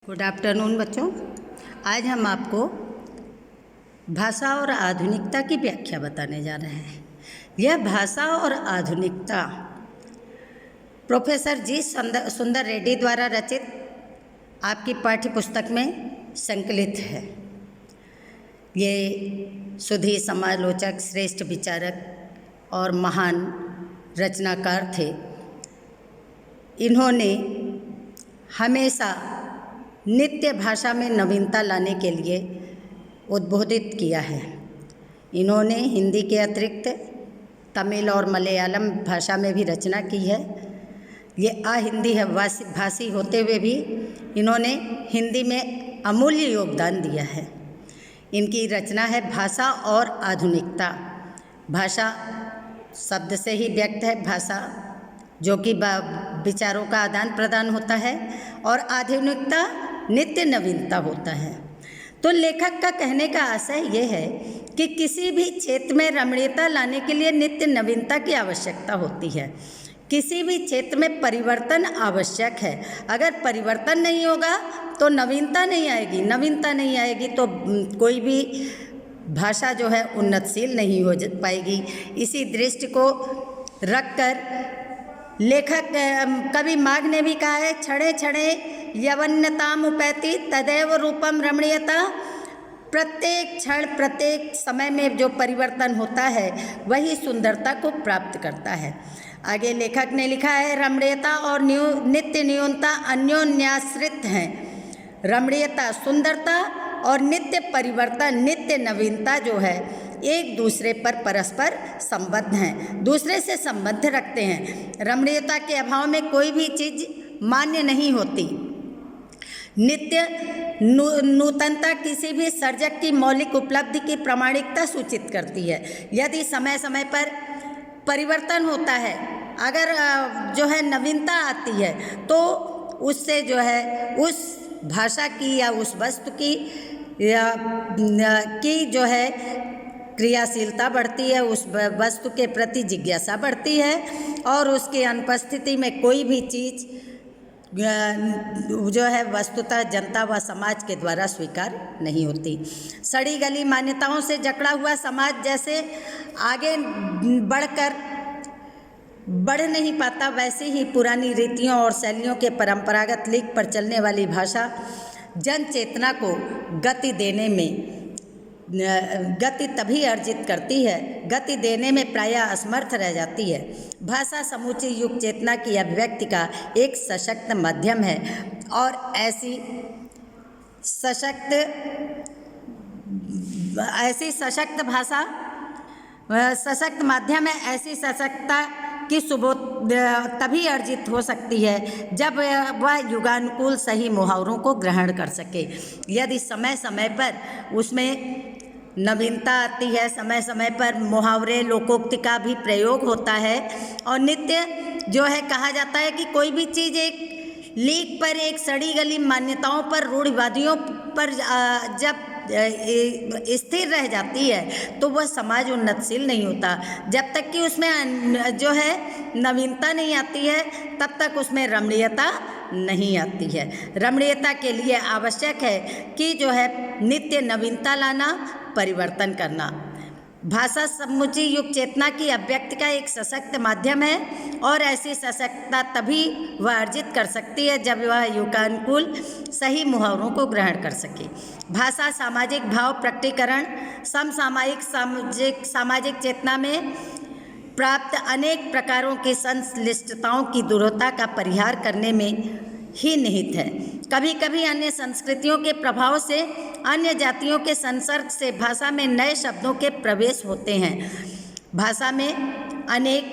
Good afternoon बच्चों। आज हम आपको भाषा और आधुनिकता की व्याख्या बताने जा रहे हैं। यह भाषा और आधुनिकता प्रोफेसर जी सुंदर रेड्डी द्वारा रचित आपकी पाठ्य पुस्तक में संकलित है। ये सुधी समालोचक, श्रेष्ठ विचारक और महान रचनाकार थे। इन्होंने हमेशा नित्य भाषा में नवीनता लाने के लिए उद्बोधित किया है। इन्होंने हिंदी के अतिरिक्त तमिल और मलयालम भाषा में भी रचना की है। ये अहिंदी भाषी होते हुए भी इन्होंने हिंदी में अमूल्य योगदान दिया है। इनकी रचना है भाषा और आधुनिकता। भाषा शब्द से ही व्यक्त है, भाषा जो कि विचारों का आदान प्रदान होता है, और आधुनिकता नित्य नवीनता होता है। तो लेखक का कहने का आशय ये है कि किसी भी क्षेत्र में रमणीयता लाने के लिए नित्य नवीनता की आवश्यकता होती है। किसी भी क्षेत्र में परिवर्तन आवश्यक है। अगर परिवर्तन नहीं होगा तो नवीनता नहीं आएगी। नवीनता नहीं आएगी तो कोई भी भाषा जो है उन्नतशील नहीं हो पाएगी। इसी दृष्टि को रखकर लेखक कवि माघ ने भी कहा है, क्षणे क्षणे यवन्यताम उपैति तदैव रूपम रमणीयता। प्रत्येक क्षण, प्रत्येक समय में जो परिवर्तन होता है वही सुंदरता को प्राप्त करता है। आगे लेखक ने लिखा है, रमणीयता और नित्य न्यूनता अन्योन्याश्रित हैं। रमणीयता सुंदरता और नित्य परिवर्तन, नित्य नवीनता जो है एक दूसरे पर परस्पर संबद्ध हैं, दूसरे से संबंध रखते हैं। रमणीयता के अभाव में कोई भी चीज़ मान्य नहीं होती। नित्य नूतनता किसी भी सर्जक की मौलिक उपलब्धि की प्रामाणिकता सूचित करती है। यदि समय समय पर परिवर्तन होता है, अगर जो है नवीनता आती है, तो उससे जो है उस भाषा की या उस वस्तु की जो है क्रियाशीलता बढ़ती है, उस वस्तु के प्रति जिज्ञासा बढ़ती है, और उसकी अनुपस्थिति में कोई भी चीज़ जो है वस्तुतः जनता व समाज के द्वारा स्वीकार नहीं होती। सड़ी गली मान्यताओं से जकड़ा हुआ समाज जैसे आगे बढ़ नहीं पाता, वैसे ही पुरानी रीतियों और शैलियों के परंपरागत लीक पर चलने वाली भाषा जन चेतना को गति तभी अर्जित करती है, गति देने में प्रायः असमर्थ रह जाती है। भाषा समूची युग चेतना की अभिव्यक्ति का एक सशक्त माध्यम है, और ऐसी सशक्त भाषा सशक्त माध्यम है। ऐसी सशक्तता की सुबोध तभी अर्जित हो सकती है जब वह युगानुकूल सही मुहावरों को ग्रहण कर सके। यदि समय समय पर उसमें नवीनता आती है, समय समय पर मुहावरे, लोकोक्ति का भी प्रयोग होता है, और नित्य जो है कहा जाता है कि कोई भी चीज़ एक लीक पर, एक सड़ी गली मान्यताओं पर, रूढ़िवादियों पर जब स्थिर रह जाती है तो वह समाज उन्नतशील नहीं होता। जब तक कि उसमें जो है नवीनता नहीं आती है, तब तक उसमें रमणीयता नहीं आती है। रमणीयता के लिए आवश्यक है कि जो है नित्य नवीनता लाना, परिवर्तन करना। भाषा समुची युग चेतना की अभिव्यक्ति का एक सशक्त माध्यम है, और ऐसी सशक्तता तभी वह अर्जित कर सकती है जब वह युगानुकूल सही मुहावरों को ग्रहण कर सके। भाषा सामाजिक भाव प्रकटीकरण, समसामयिक सामाजिक चेतना में प्राप्त अनेक प्रकारों की संश्लिष्टताओं की दूरता का परिहार करने में ही निहित है। कभी कभी अन्य संस्कृतियों के प्रभाव से, अन्य जातियों के संसर्ग से भाषा में नए शब्दों के प्रवेश होते हैं। भाषा में अनेक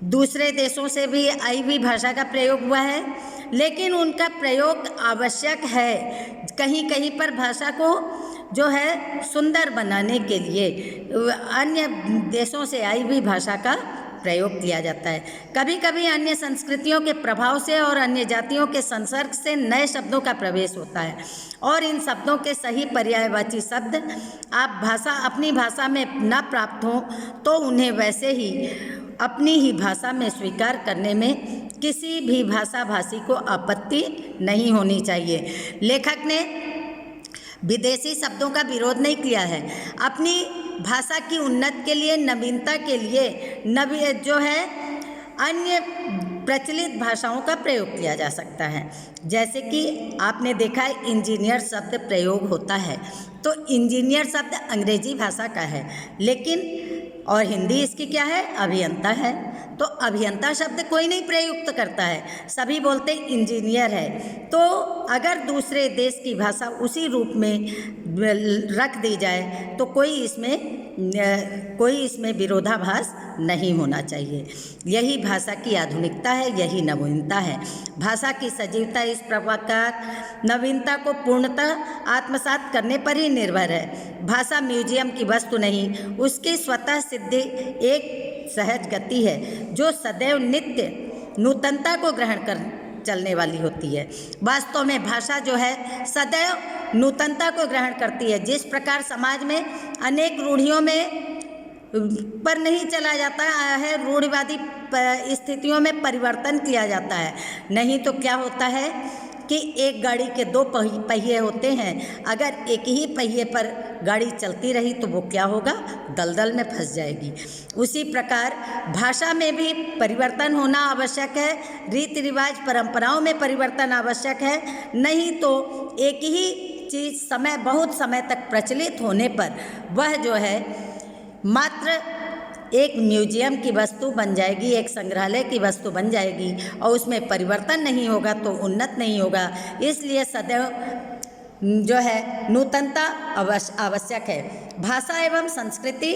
दूसरे देशों से भी आई हुई भाषा का प्रयोग हुआ है, लेकिन उनका प्रयोग आवश्यक है। कहीं कहीं पर भाषा को जो है सुंदर बनाने के लिए अन्य देशों से आई हुई भाषा का प्रयोग किया जाता है। कभी कभी अन्य संस्कृतियों के प्रभाव से और अन्य जातियों के संसर्ग से नए शब्दों का प्रवेश होता है, और इन शब्दों के सही पर्यायवाची शब्द अपनी भाषा में न प्राप्त हों तो उन्हें वैसे ही अपनी ही भाषा में स्वीकार करने में किसी भी भाषा भाषी को आपत्ति नहीं होनी चाहिए। लेखक ने विदेशी शब्दों का विरोध नहीं किया है। अपनी भाषा की उन्नति के लिए, नवीनता के लिए जो है अन्य प्रचलित भाषाओं का प्रयोग किया जा सकता है। जैसे कि आपने देखा है इंजीनियर शब्द प्रयोग होता है, तो इंजीनियर शब्द अंग्रेजी भाषा का है, लेकिन और हिंदी इसकी क्या है, अभियंता है। तो अभियंता शब्द कोई नहीं प्रयुक्त करता है, सभी बोलते इंजीनियर है। तो अगर दूसरे देश की भाषा उसी रूप में रख दी जाए तो कोई इसमें विरोधाभास नहीं होना चाहिए। यही भाषा की आधुनिकता है, यही नवीनता है। भाषा की सजीवता इस प्रकार नवीनता को पूर्णतः आत्मसात करने पर ही निर्भर है। भाषा म्यूजियम की वस्तु नहीं, उसकी स्वतः सिद्धि एक सहज गति है जो सदैव नित्य नूतनता को ग्रहण कर चलने वाली होती है। वास्तव में भाषा जो है सदैव नूतनता को ग्रहण करती है। जिस प्रकार समाज में अनेक रूढ़ियों में पर नहीं चला जाता है, रूढ़िवादी स्थितियों में परिवर्तन किया जाता है। नहीं तो क्या होता है कि एक गाड़ी के दो पहिए होते हैं, अगर एक ही पहिए पर गाड़ी चलती रही तो वो क्या होगा, दलदल में फंस जाएगी। उसी प्रकार भाषा में भी परिवर्तन होना आवश्यक है, रीति रिवाज परंपराओं में परिवर्तन आवश्यक है। नहीं तो एक ही चीज़ बहुत समय तक प्रचलित होने पर वह जो है मात्र एक म्यूजियम की वस्तु बन जाएगी, एक संग्रहालय की वस्तु बन जाएगी, और उसमें परिवर्तन नहीं होगा तो उन्नत नहीं होगा। इसलिए सदैव जो है नूतनता आवश्यक है। भाषा एवं संस्कृति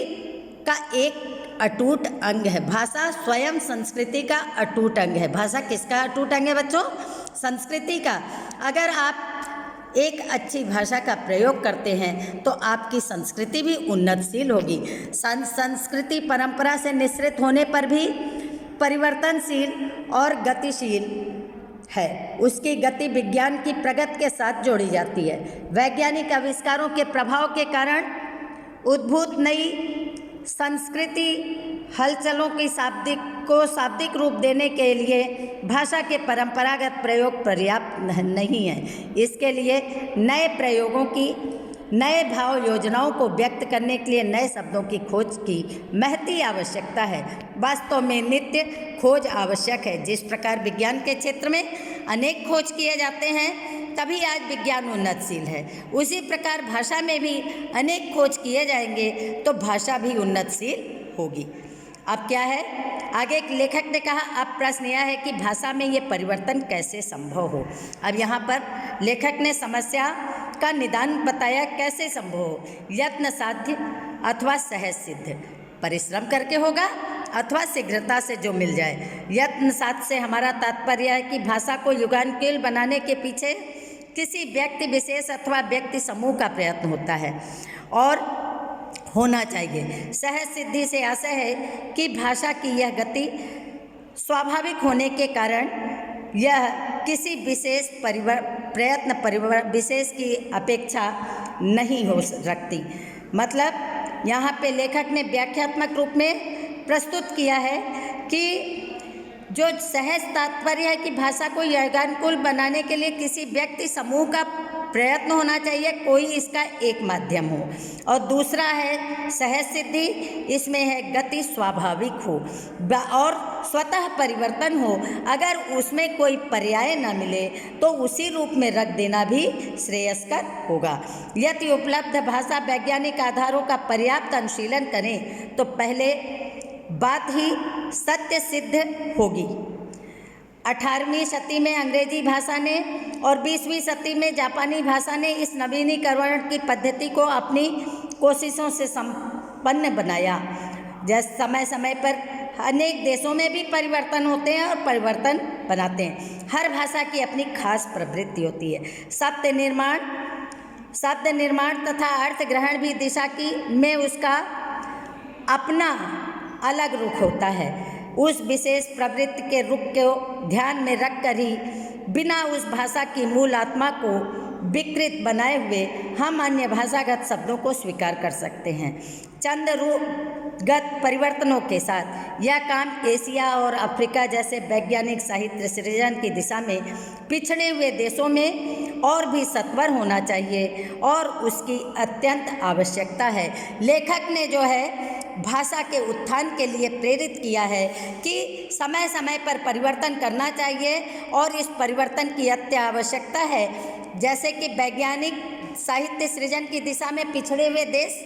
का एक अटूट अंग है। भाषा स्वयं संस्कृति का अटूट अंग है। भाषा किसका अटूट अंग है बच्चों? संस्कृति का। अगर आप एक अच्छी भाषा का प्रयोग करते हैं तो आपकी संस्कृति भी उन्नतशील होगी। संस्कृति परंपरा से निःसृत होने पर भी परिवर्तनशील और गतिशील है। उसकी गति विज्ञान की प्रगति के साथ जोड़ी जाती है। वैज्ञानिक आविष्कारों के प्रभाव के कारण उद्भूत नई संस्कृति हलचलों की शाब्दिक रूप देने के लिए भाषा के परंपरागत प्रयोग पर्याप्त नहीं है। इसके लिए नए प्रयोगों की, नए भाव योजनाओं को व्यक्त करने के लिए नए शब्दों की खोज की महती आवश्यकता है। वास्तव में नित्य खोज आवश्यक है। जिस प्रकार विज्ञान के क्षेत्र में अनेक खोज किए जाते हैं, तभी आज विज्ञान उन्नतशील है। उसी प्रकार भाषा में भी अनेक खोज किए जाएंगे तो भाषा भी उन्नतशील होगी। अब क्या है, आगे लेखक ने कहा, अब प्रश्न यह है कि भाषा में ये परिवर्तन कैसे संभव हो। अब यहाँ पर लेखक ने समस्या का निदान बताया, कैसे संभव हो। यत्न साध्य अथवा सहज सिद्ध, परिश्रम करके होगा अथवा शीघ्रता से जो मिल जाए। यत्न साध्य से हमारा तात्पर्य है कि भाषा को युगानुकूल बनाने के पीछे किसी व्यक्ति विशेष अथवा व्यक्ति समूह का प्रयत्न होता है और होना चाहिए। सहज सिद्धि से आशय है कि भाषा की यह गति स्वाभाविक होने के कारण यह किसी विशेष विशेष की अपेक्षा नहीं हो रखती। मतलब यहाँ पे लेखक ने व्याख्यात्मक रूप में प्रस्तुत किया है कि जो सहज तात्पर्य है कि भाषा को युगानुकूल बनाने के लिए किसी व्यक्ति समूह का प्रयत्न होना चाहिए, कोई इसका एक माध्यम हो। और दूसरा है सहज सिद्धि, इसमें है गति स्वाभाविक हो और स्वतः परिवर्तन हो। अगर उसमें कोई पर्याय न मिले तो उसी रूप में रख देना भी श्रेयस्कर होगा। यदि उपलब्ध भाषा वैज्ञानिक आधारों का पर्याप्त अनुशीलन करें तो पहले बात ही सत्य सिद्ध होगी। 18वीं शती में अंग्रेजी भाषा ने और 20वीं शती में जापानी भाषा ने इस नवीनीकरण की पद्धति को अपनी कोशिशों से संपन्न बनाया। जैसे समय समय पर अनेक देशों में भी परिवर्तन होते हैं और परिवर्तन बनाते हैं। हर भाषा की अपनी खास प्रवृत्ति होती है। शब्द निर्माण तथा अर्थ ग्रहण भी दिशा की में उसका अपना अलग रुख होता है। उस विशेष प्रवृत्ति के रुख को ध्यान में रखकर ही बिना उस भाषा की मूल आत्मा को विकृत बनाए हुए हम अन्य भाषागत शब्दों को स्वीकार कर सकते हैं। चंद रूपगत परिवर्तनों के साथ यह काम एशिया और अफ्रीका जैसे वैज्ञानिक साहित्य सृजन की दिशा में पिछड़े हुए देशों में और भी सत्वर होना चाहिए और उसकी अत्यंत आवश्यकता है। लेखक ने जो है भाषा के उत्थान के लिए प्रेरित किया है कि समय समय पर परिवर्तन करना चाहिए और इस परिवर्तन की अत्य आवश्यकता है। जैसे कि वैज्ञानिक साहित्य सृजन की दिशा में पिछड़े हुए देश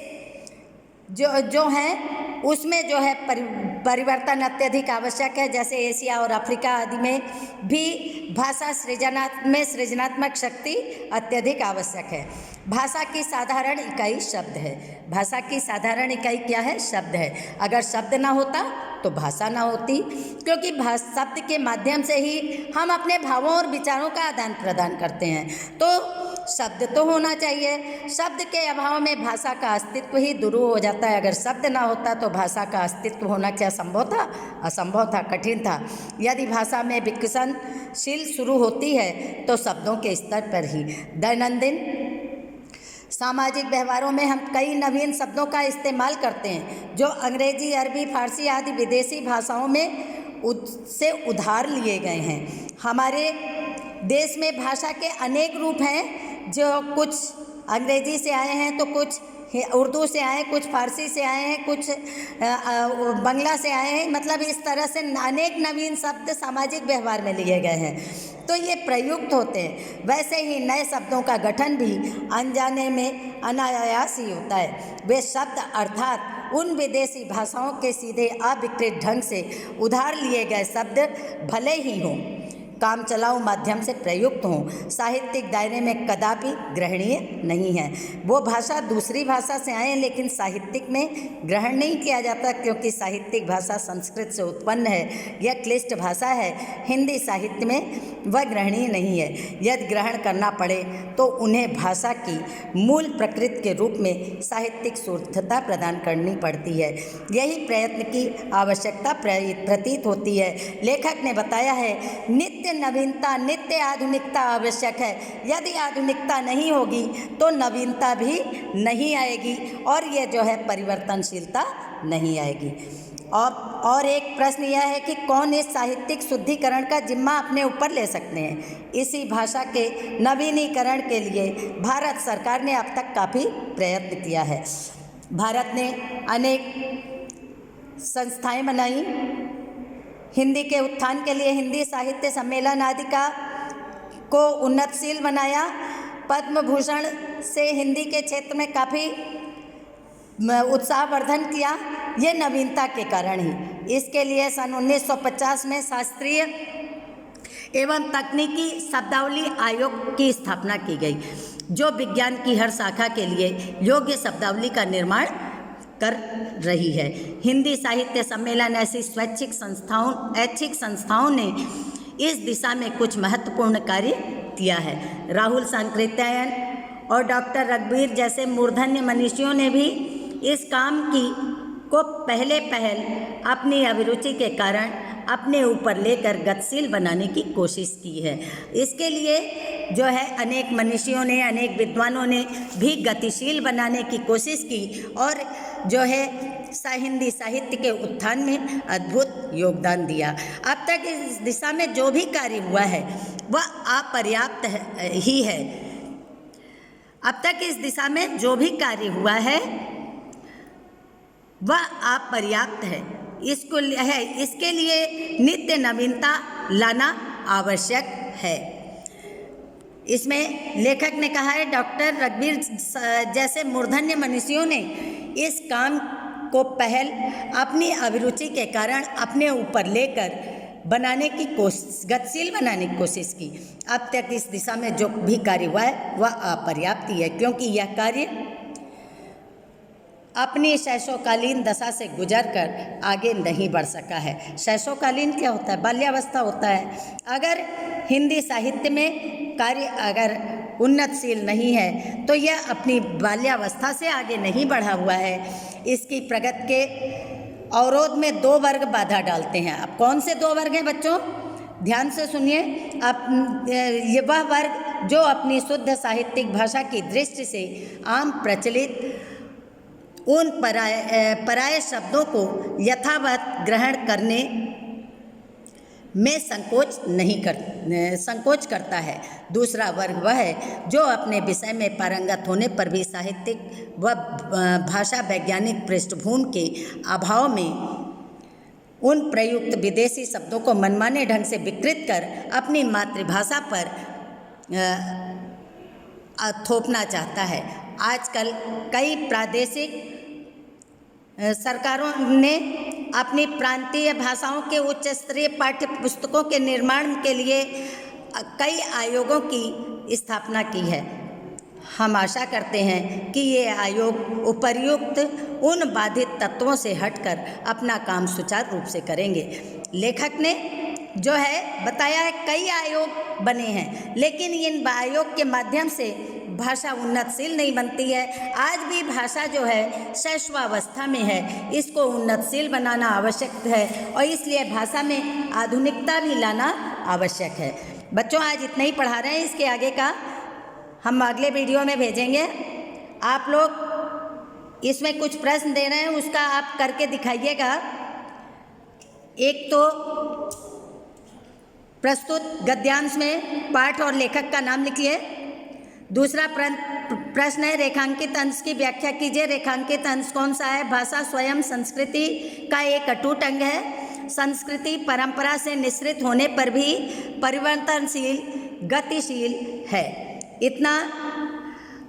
जो हैं उसमें जो है परिवर्तन अत्यधिक आवश्यक है। जैसे एशिया और अफ्रीका आदि में भी भाषा सृजनात्मक शक्ति अत्यधिक आवश्यक है। भाषा की साधारण इकाई शब्द है। भाषा की साधारण इकाई क्या है? शब्द है। अगर शब्द ना होता तो भाषा ना होती, क्योंकि शब्द के माध्यम से ही हम अपने भावों और विचारों का आदान प्रदान करते हैं। तो शब्द तो होना चाहिए। शब्द के अभाव में भाषा का अस्तित्व ही दुरूह हो जाता है। अगर शब्द ना होता तो भाषा का अस्तित्व होना क्या संभव था? असंभव था, कठिन था। यदि भाषा में विकसनशील शुरू होती है तो शब्दों के स्तर पर ही। दैनंदिन सामाजिक व्यवहारों में हम कई नवीन शब्दों का इस्तेमाल करते हैं जो अंग्रेजी, अरबी, फारसी आदि विदेशी भाषाओं में से उधार लिए गए हैं। हमारे देश में भाषा के अनेक रूप हैं, जो कुछ अंग्रेजी से आए हैं तो कुछ उर्दू से आए, कुछ फारसी से आए हैं, कुछ बंगला से आए हैं। मतलब इस तरह से अनेक नवीन शब्द सामाजिक व्यवहार में लिए गए हैं तो ये प्रयुक्त होते हैं। वैसे ही नए शब्दों का गठन भी अनजाने में अनायास ही होता है। वे शब्द अर्थात उन विदेशी भाषाओं के सीधे अविकृत ढंग से उधार लिए गए शब्द भले ही हों काम चलाऊ माध्यम से प्रयुक्त हों, साहित्यिक दायरे में कदापि ग्रहणीय नहीं है। वो भाषा दूसरी भाषा से आए लेकिन साहित्यिक में ग्रहण नहीं किया जाता, क्योंकि साहित्यिक भाषा संस्कृत से उत्पन्न है। यह क्लिष्ट भाषा है। हिंदी साहित्य में वह ग्रहणीय नहीं है। यदि ग्रहण करना पड़े तो उन्हें भाषा की मूल प्रकृति के रूप में साहित्यिक शुद्धता प्रदान करनी पड़ती है। यही प्रयत्न की आवश्यकता प्रतीत होती है। लेखक ने बताया है, नित्य नवीनता, नित्य आधुनिकता आवश्यक है। यदि आधुनिकता नहीं होगी तो नवीनता भी नहीं आएगी और ये जो है परिवर्तनशीलता नहीं आएगी। और एक प्रश्न यह है कि कौन इस साहित्यिक शुद्धिकरण का जिम्मा अपने ऊपर ले सकते हैं? इसी भाषा के नवीनीकरण के लिए भारत सरकार ने अब तक काफ़ी प्रयत्न किया है। भारत ने अनेक संस्थाएं बनाई हिंदी के उत्थान के लिए। हिंदी साहित्य सम्मेलन आदि को उन्नतशील बनाया। पद्म भूषण से हिंदी के क्षेत्र में काफ़ी उत्साहवर्धन किया, ये नवीनता के कारण ही। इसके लिए सन 1950 में शास्त्रीय एवं तकनीकी शब्दावली आयोग की स्थापना की गई, जो विज्ञान की हर शाखा के लिए योग्य शब्दावली का निर्माण कर रही है। हिंदी साहित्य सम्मेलन ऐसी स्वैच्छिक संस्थाओं ने इस दिशा में कुछ महत्वपूर्ण कार्य किया है। राहुल सांकृत्यायन और डॉक्टर रघुवीर जैसे मूर्धन्य मनीषियों ने भी इस काम को पहल अपनी अभिरुचि के कारण अपने ऊपर लेकर गतिशील बनाने की कोशिश की है। इसके लिए जो है अनेक मनीषियों ने, अनेक विद्वानों ने भी गतिशील बनाने की कोशिश की और जो है हिंदी साहित्य के उत्थान में अद्भुत योगदान दिया। अब तक इस दिशा में जो भी कार्य हुआ है वह अपर्याप्त ही है। अब तक इस दिशा में जो भी कार्य हुआ है वह अपर्याप्त है। इसके लिए नित्य नवीनता लाना आवश्यक है। इसमें लेखक ने कहा है, डॉक्टर रघुवीर जैसे मूर्धन्य मनीषियों ने इस काम को पहल अपनी अभिरुचि के कारण अपने ऊपर लेकर बनाने की कोशिश, गतिशील बनाने की कोशिश की। अब तक इस दिशा में जो भी कार्य हुआ है वह अपर्याप्त ही है, क्योंकि यह कार्य अपनी शैशवकालीन दशा से गुजरकर आगे नहीं बढ़ सका है। शैशवकालीन क्या होता है? बाल्यावस्था होता है। अगर हिंदी साहित्य में कार्य अगर उन्नतशील नहीं है तो यह अपनी बाल्यावस्था से आगे नहीं बढ़ा हुआ है। इसकी प्रगति के अवरोध में दो वर्ग बाधा डालते हैं। अब कौन से दो वर्ग हैं बच्चों? ध्यान से सुनिए। ये वह वर्ग जो अपनी शुद्ध साहित्यिक भाषा की दृष्टि से आम प्रचलित उन पराये शब्दों को यथावत ग्रहण करने में संकोच करता है। दूसरा वर्ग वह है जो अपने विषय में पारंगत होने पर भी साहित्यिक व भाषा वैज्ञानिक पृष्ठभूमि के अभाव में उन प्रयुक्त विदेशी शब्दों को मनमाने ढंग से विकृत कर अपनी मातृभाषा पर थोपना चाहता है। आजकल कई प्रादेशिक सरकारों ने अपनी प्रांतीय भाषाओं के उच्च स्तरीय पाठ्य पुस्तकों के निर्माण के लिए कई आयोगों की स्थापना की है। हम आशा करते हैं कि ये आयोग उपर्युक्त उन बाधित तत्वों से हटकर अपना काम सुचारू रूप से करेंगे। लेखक ने जो है बताया है कई आयोग बने हैं, लेकिन इन आयोग के माध्यम से भाषा उन्नतशील नहीं बनती है। आज भी भाषा जो है शैशवावस्था में है, इसको उन्नतशील बनाना आवश्यक है और इसलिए भाषा में आधुनिकता भी लाना आवश्यक है। बच्चों आज इतना ही पढ़ा रहे हैं, इसके आगे का हम अगले वीडियो में भेजेंगे। आप लोग इसमें कुछ प्रश्न दे रहे हैं, उसका आप करके दिखाइएगा। एक तो प्रस्तुत गद्यांश में पाठ और लेखक का नाम लिखिए। दूसरा प्रश्न है रेखांकित अंश की व्याख्या कीजिए। रेखांकित अंश कौन सा है? भाषा स्वयं संस्कृति का एक अटूट अंग है। संस्कृति परंपरा से निःसृत होने पर भी परिवर्तनशील गतिशील है। इतना।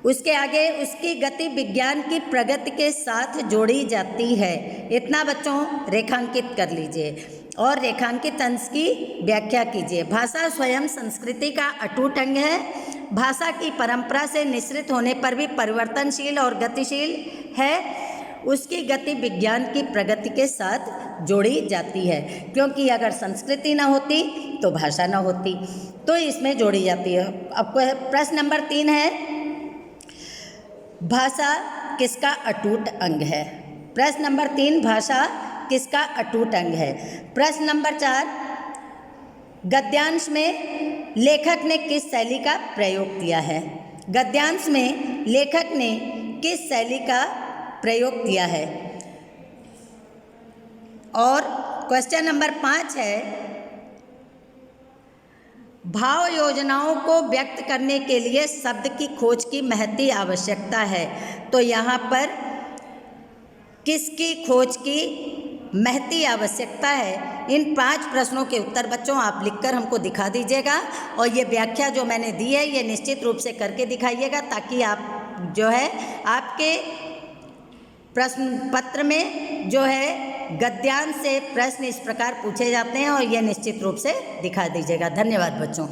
उसके आगे उसकी गति विज्ञान की प्रगति के साथ जोड़ी जाती है। इतना बच्चों रेखांकित कर लीजिए और रेखांकित अंश की व्याख्या कीजिए। भाषा स्वयं संस्कृति का अटूट अंग है। भाषा की परंपरा से निःसृत होने पर भी परिवर्तनशील और गतिशील है। उसकी गति विज्ञान की प्रगति के साथ जोड़ी जाती है, क्योंकि अगर संस्कृति ना होती तो भाषा ना होती, तो इसमें जोड़ी जाती है। अब प्रश्न नंबर 3 है, भाषा किसका अटूट अंग है? प्रश्न नंबर 3, भाषा किसका अटूट अंग है? प्रश्न नंबर 4, गद्यांश में लेखक ने किस शैली का प्रयोग किया है? गद्यांश में लेखक ने किस शैली का प्रयोग किया है? और क्वेश्चन नंबर 5 है, भाव योजनाओं को व्यक्त करने के लिए शब्द की खोज की महती आवश्यकता है। तो यहाँ पर किसकी खोज की महती आवश्यकता है? इन 5 प्रश्नों के उत्तर बच्चों आप लिखकर हमको दिखा दीजिएगा और ये व्याख्या जो मैंने दी है ये निश्चित रूप से करके दिखाइएगा, ताकि आप जो है आपके प्रश्न पत्र में जो है गद्यांश से प्रश्न इस प्रकार पूछे जाते हैं और ये निश्चित रूप से दिखा दीजिएगा। धन्यवाद बच्चों।